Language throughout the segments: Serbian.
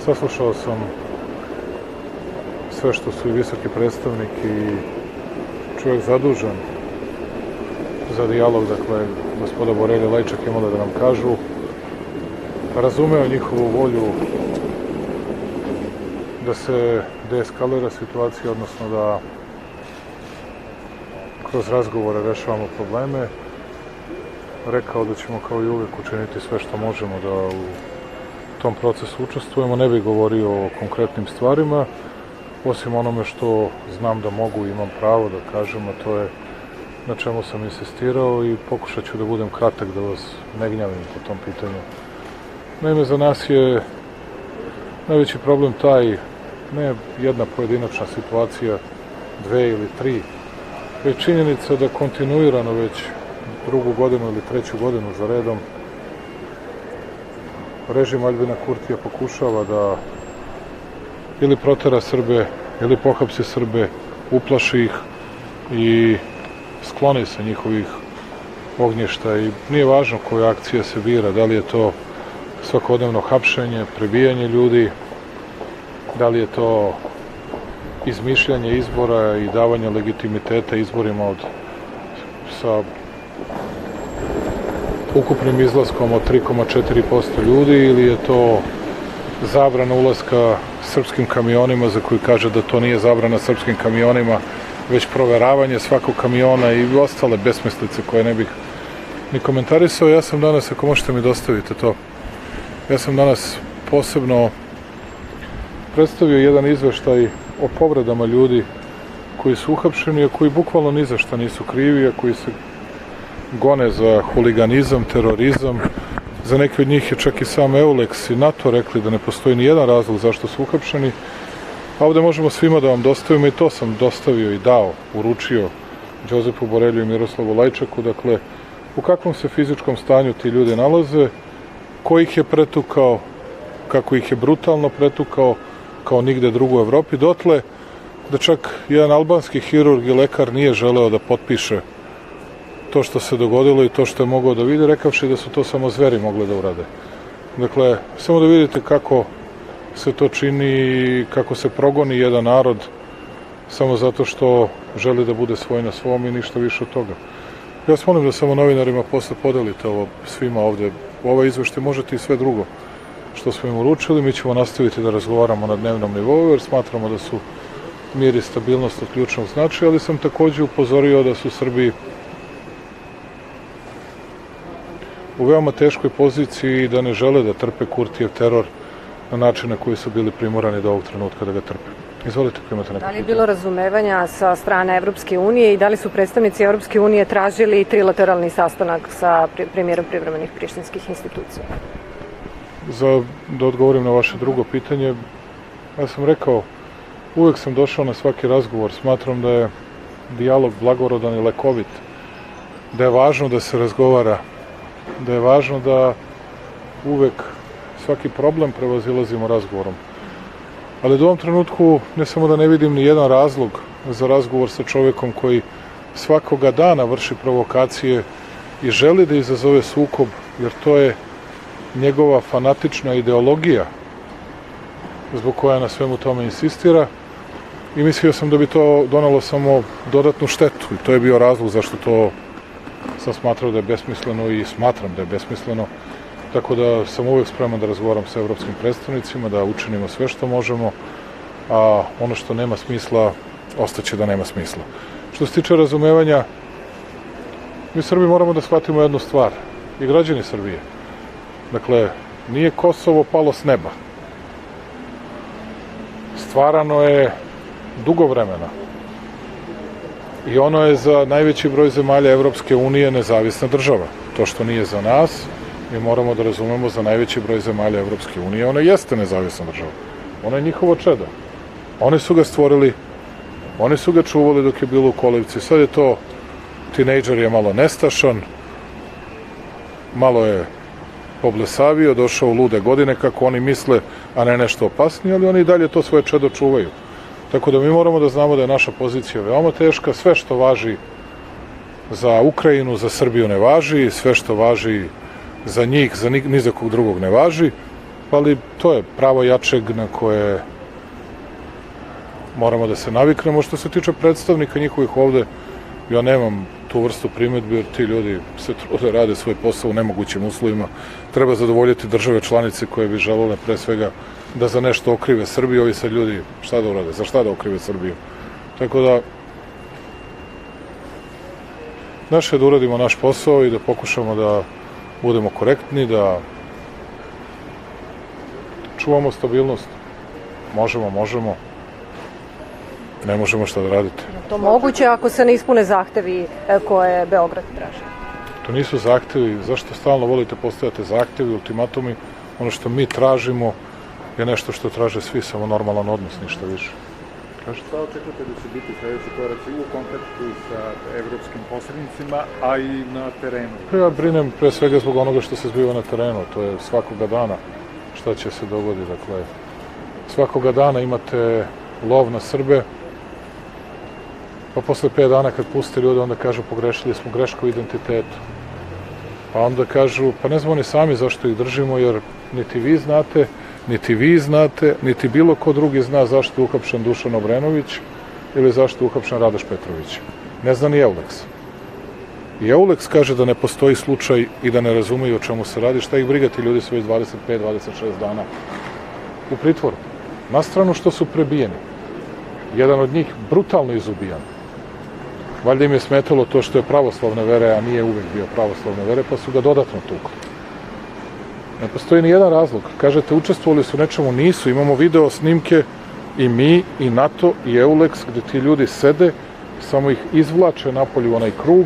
Saslušao sam sve što su i visoki predstavnik i čovjek zadužen za dijalog, dakle, gospoda Borelj i Lajčak imali da nam kažu. Razumeo njihovu volju da se deeskalira situacija, odnosno da kroz razgovore rešavamo probleme. Rekao da ćemo kao i uvek učiniti sve što možemo da u tom procesu učestvujemo. Ne bih govorio o konkretnim stvarima, osim onome što znam da mogu i imam pravo da kažem, a to je na čemu sam insistirao i pokušat ću da budem kratak, da vas ne gnjavim po tom pitanju. Naime, za nas je najveći problem taj, ne jedna pojedinačna situacija, dve ili tri, već činjenica da kontinuirano već drugu godinu ili treću godinu za redom režim Aljbina Kurtija pokušava da ili protera Srbe, ili pohapsi Srbe, uplaši ih i skloni sa njihovih ognjišta. I nije važno koja akcija se bira, da li je to svakodnevno hapšenje, prebijanje ljudi, da li je to izmišljanje izbora i davanje legitimiteta izborima sa ukupnim izlaskom od 3,4% ljudi, ili je to zabrana ulaska srpskim kamionima, za koji kaže da to nije zabrana srpskim kamionima, već proveravanje svakog kamiona i ostale besmislice koje ne bih ni komentarisao. Ja sam danas, ako možete mi dostavite to, ja sam danas posebno predstavio jedan izveštaj o povredama ljudi koji su uhapšeni, a koji bukvalno ni za šta nisu krivi, a koji se gone za huliganizam, terorizam. Za neke od njih je čak i sam Eulex i NATO rekli da ne postoji ni jedan razlog zašto su uhapšeni. A ovde možemo svima da vam dostavimo, i to sam dostavio i dao, uručio Đozepu Borelju i Miroslavu Lajčaku. Dakle, u kakvom se fizičkom stanju ti ljudi nalaze, ko ih je pretukao, kako ih je brutalno pretukao, kao nigde drugo u Evropi, dotle da čak jedan albanski hirurg i lekar nije želeo da potpiše to što se dogodilo i to što je mogao da vidi, rekavši da su to samo zveri mogli da urade. Dakle, samo da vidite kako se to čini i kako se progoni jedan narod samo zato što želi da bude svoj na svom i ništa više od toga. Ja vas molim da samo novinarima posle podelite ovo svima ovde. Ovaj izveštaj, možete i sve drugo što smo im uručili. Mi ćemo nastaviti da razgovaramo na dnevnom nivou, jer smatramo da su mir i stabilnost od ključnog značaja, ali sam takođe upozorio da su Srbi u veoma teškoj poziciji i da ne žele da trpe Kurtijev teror na način na koji su bili primorani do ovog trenutka da ga trpe. Izvolite, ako imate neko pitanje. Da li je bilo razumevanja sa strane Evropske unije i da li su predstavnici Evropske unije tražili trilateralni sastanak sa premijerom privremenih prištinskih institucija? Da odgovorim na vaše drugo pitanje, ja sam rekao, uvek sam došao na svaki razgovor, smatram da je dijalog blagorodan i lekovit, da je važno da se razgovara, da je važno da uvek svaki problem prevazilazimo razgovorom. Ali u ovom trenutku ne samo da ne vidim ni jedan razlog za razgovor sa čovekom koji svakoga dana vrši provokacije i želi da izazove sukob, jer to je njegova fanatična ideologija zbog koja na svemu tome insistira, i mislio sam da bi to donalo samo dodatnu štetu, i to je bio razlog zašto to sam smatrao da je besmisleno i smatram da je besmisleno. Tako da sam uvek spreman da razgovaram sa evropskim predstavnicima, da učinimo sve što možemo, a ono što nema smisla, ostaće da nema smisla. Što se tiče razumevanja, mi Srbi moramo da shvatimo jednu stvar, i građani Srbije. Dakle, nije Kosovo palo s neba. Stvarano je dugo vremena. I ono je za najveći broj zemalja Evropske unije nezavisna država. To što nije za nas, mi moramo da razumemo, za najveći broj zemalja Evropske unije, ona jeste nezavisna država. Ona je njihovo čedo. Oni su ga stvorili, oni su ga čuvali dok je bilo u kolevci. Sad je to, tinejdžer je malo nestašan, malo je poblesavio, došao u lude godine, kako oni misle, a ne nešto opasnije, ali oni i dalje to svoje čedo čuvaju. Tako da mi moramo da znamo da je naša pozicija veoma teška. Sve što važi za Ukrajinu, za Srbiju ne važi, sve što važi za njih, za ni za kog drugog ne važi. ali to je pravo jačeg na koje moramo da se naviknemo. Što se tiče predstavnika njihovih ovde, ja nemam tu vrstu primedbi, jer ti ljudi se trude, rade svoj posao u nemogućim uslovima. Treba zadovoljiti države članice koje bi želele pre svega da za nešto okrive Srbiju. Ovi sad ljudi šta da urade, za šta da okrive Srbiju. Tako da naše je da uradimo naš posao i da pokušamo da budemo korektni, da čuvamo stabilnost. Možemo. Ne možemo šta da radite. To moguće ako se ne ispune zahtevi koje Beograd traži. To nisu zahtevi. Zašto stalno volite postavljate zahtevi, ultimatumi? Ono što mi tražimo je nešto što traže svi, samo normalan odnos, ništa više. Šta očekujete da će biti sledeći koraci u kontaktu sa evropskim posrednicima, a i na terenu? Ja brinem pre svega zbog onoga što se zbiva na terenu. To je svakoga dana šta će se dogoditi. Dakle, svakoga dana imate lov na Srbe, pa posle 5 dana kad puste ljude, onda kažu pogrešili smo, greška u identitetu. Pa onda kažu, pa ne znamo ni sami zašto ih držimo, jer niti vi znate, niti bilo ko drugi zna zašto je uhapšen Dušan Obrenović ili zašto je uhapšen Radoš Petrović. Ne zna ni Euleks. I Euleks kaže da ne postoji slučaj i da ne razumeju o čemu se radi. Šta ih briga, ti ljudi su već 25-26 dana u pritvoru. Na stranu što su prebijeni. Jedan od njih brutalno izubijan. Valjda im je smetalo to što je pravoslavne vere, a nije uvek bio pravoslavne vere, pa su ga dodatno tukli. Ne postoji ni jedan razlog. Kažete, učestvovali su u nečemu, nisu. Imamo video snimke i mi, i NATO, i Euleks, gde ti ljudi sede, samo ih izvlače napolju u onaj krug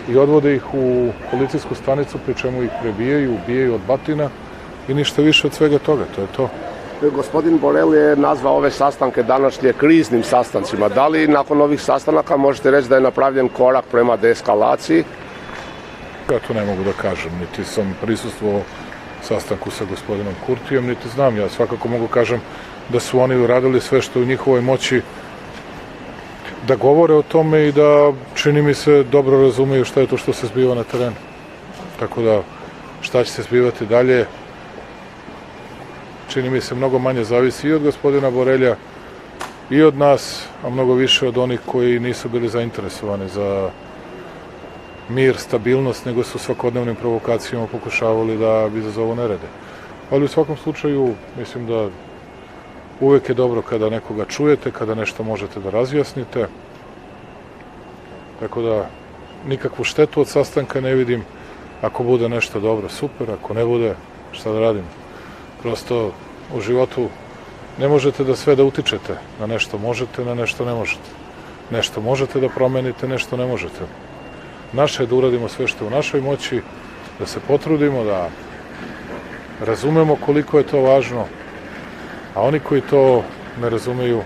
i odvode ih u policijsku stanicu, pri čemu ih prebijaju, ubijaju od batina i ništa više od svega toga. To je to. Gospodin Borel je nazvao ove sastanke današnje kriznim sastancima. Da li nakon ovih sastanaka možete reći da je napravljen korak prema deeskalaciji? Ja to ne mogu da kažem, niti sam prisustvovao sastanku sa gospodinom Kurtijem, niti znam. Ja svakako mogu kažem da su oni uradili sve što je u njihovoj moći da govore o tome i da, čini mi se, dobro razumeju šta je to što se zbiva na terenu. Tako da, šta će se zbivati dalje, čini mi se mnogo manje zavisi i od gospodina Borelja i od nas, a mnogo više od onih koji nisu bili zainteresovani za mir, stabilnost, nego su svakodnevnim provokacijama pokušavali da izazovu nerede. Ali u svakom slučaju, mislim da uvek je dobro kada nekoga čujete, kada nešto možete da razjasnite. Tako da nikakvu štetu od sastanka ne vidim. Ako bude nešto dobro, super. Ako ne bude, šta da radim? Prosto u životu ne možete da sve da utičete. Na nešto možete, na nešto ne možete. Nešto možete da promenite, nešto ne možete. Naše je da uradimo sve što je u našoj moći, da se potrudimo, da razumemo koliko je to važno, a oni koji to ne razumeju,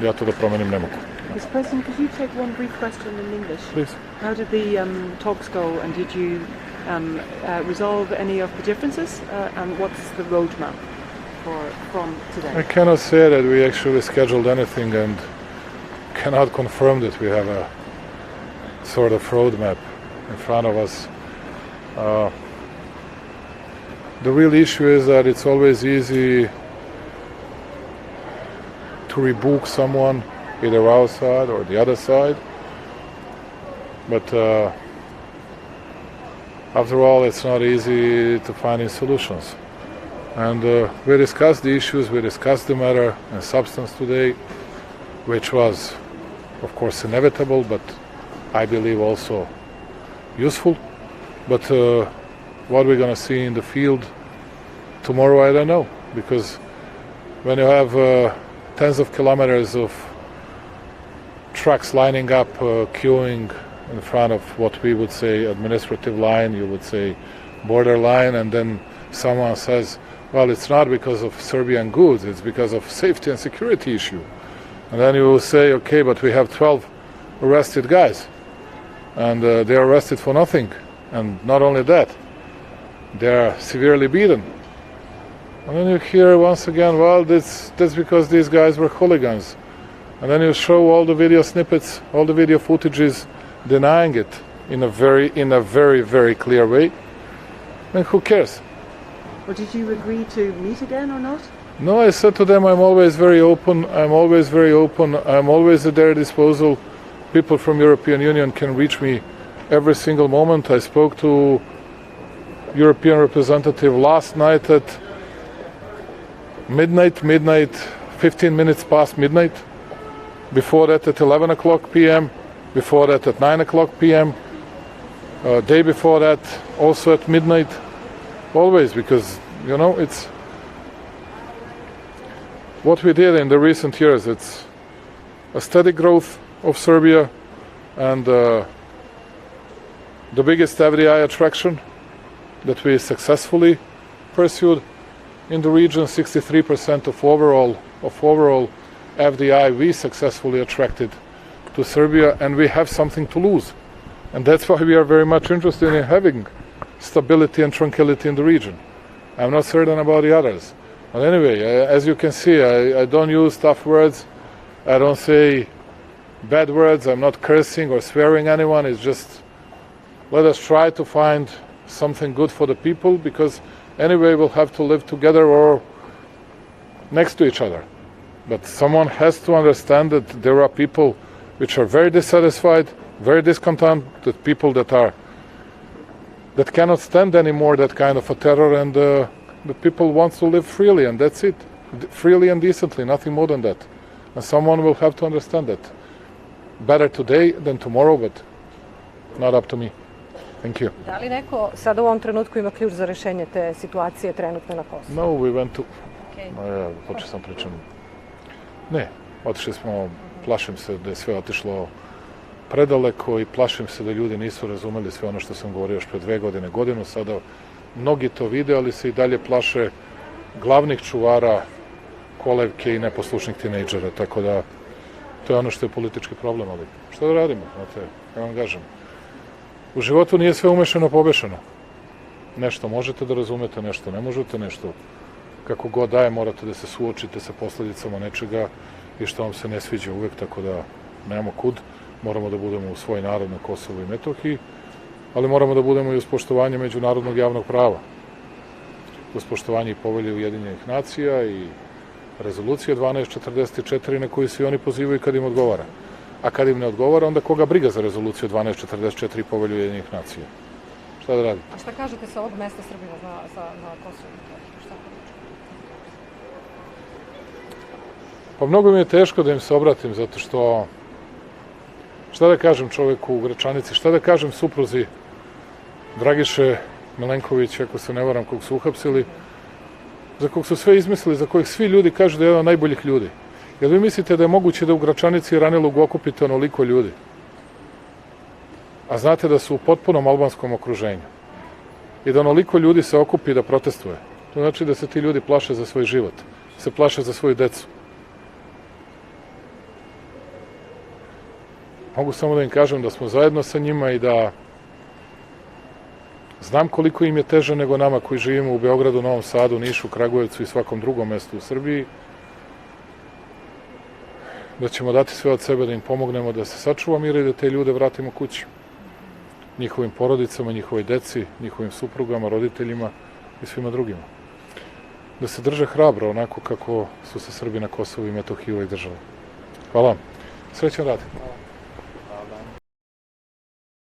ja to da promenim ne mogu. Mr. President, could you take one brief question in English? Please. How did the talks go, and did you resolve any of the differences? And what's the roadmap from today? I cannot say that we actually scheduled anything and cannot confirm that we have a sort of roadmap in front of us. The real issue is that it's always easy to rebook someone, either our side or the other side. But after all, it's not easy to find any solutions. And we discussed the issues, we discussed the matter in substance today, which was, of course, inevitable, but I believe also useful. But what we're going to see in the field tomorrow, I don't know. Because when you have tens of kilometers of trucks lining up, queuing in front of what we would say administrative line, you would say border line, and then someone says, well, it's not because of Serbian goods, it's because of safety and security issue. And then you will say, okay, but we have 12 arrested guys, and they are arrested for nothing. And not only that, they are severely beaten. And then you hear once again, well, that's because these guys were hooligans. And then you show all the video snippets, all the video footages denying it in a very, very clear way. And who cares? Or did you agree to meet again or not? No, I said to them, I'm always very open. I'm always very open. I'm always at their disposal. People from European Union can reach me every single moment. I spoke to European representative last night at midnight, 15 minutes past midnight. Before that at 11 o'clock p.m. Before that at 9 o'clock p.m. Day before that also at midnight. Always, because, you know, it's what we did in the recent years. It's a steady growth of Serbia and the biggest FDI attraction that we successfully pursued in the region. 63% of overall FDI we successfully attracted to Serbia, and we have something to lose. And that's why we are very much interested in having stability and tranquility in the region. I'm not certain about the others. But anyway, as you can see, I don't use tough words. I don't say bad words. I'm not cursing or swearing anyone. It's just, let us try to find something good for the people, because anyway we'll have to live together or next to each other. But someone has to understand that there are people which are very dissatisfied, very discontent, that people that cannot stand anymore that kind of a terror, and the people want to live freely, and that's it. Freely and decently, nothing more than that. And someone will have to understand that. Better today than tomorrow, but not up to me. Thank you. Da li neko sada u ovom trenutku ima ključ za rešenje te situacije trenutno na Kosovu? No, we went to... Okay. Ja, počeo sam pričam. Ne, otišli smo, plašim se da je sve otišlo predaleko i plašim se da ljudi nisu razumeli sve ono što sam govorio još pre 2 godine, godinu. Sada mnogi to vide, ali se i dalje plaše glavnih čuvara kolevke i neposlušnih tinejdžera, tako da to je ono što je politički problem, ali što da radimo, znate, ja vam kažem. U životu nije sve umešano pobešano. Nešto možete da razumete, nešto ne možete, nešto kako god daje, morate da se suočite sa posledicama nečega i što vam se ne sviđa uvek, tako da nemamo kud. Moramo da budemo u svoj narod na Kosovu i Metohiji, ali moramo da budemo i uz poštovanje međunarodnog javnog prava. Uz poštovanje i povelje Ujedinjenih nacija i rezolucije 1244 na koju svi oni pozivaju kad im odgovara. A kad im ne odgovara, onda koga briga za rezoluciju 1244 i povelju Ujedinjenih nacija? Šta da radi? A šta kažete sa ovog mesta Srbima na Kosovu? Šta? Pa mnogo mi je teško da im se obratim, zato što šta da kažem čoveku u Gračanici, šta da kažem supruzi Dragiše Milenkovića, ako se ne varam, kog su uhapsili, za kog su sve izmislili, za kojih svi ljudi kažu da je jedan od najboljih ljudi. Jer vi mislite da je moguće da u Gračanici i Ranilugu okupite onoliko ljudi? A znate da su u potpunom albanskom okruženju. I da onoliko ljudi se okupi da protestuje. To znači da se ti ljudi plaše za svoj život, se plaše za svoju decu. Mogu samo da im kažem da smo zajedno sa njima i da znam koliko im je teže nego nama koji živimo u Beogradu, Novom Sadu, Nišu, Kragujevcu i svakom drugom mestu u Srbiji. Da ćemo dati sve od sebe da im pomognemo da se sačuva mir i da te ljude vratimo kući. Njihovim porodicama, njihovoj deci, njihovim suprugama, roditeljima i svima drugima. Da se drže hrabro onako kako su se Srbi na Kosovu i Metohiji uvek držali. Hvala vam. Srećan rad.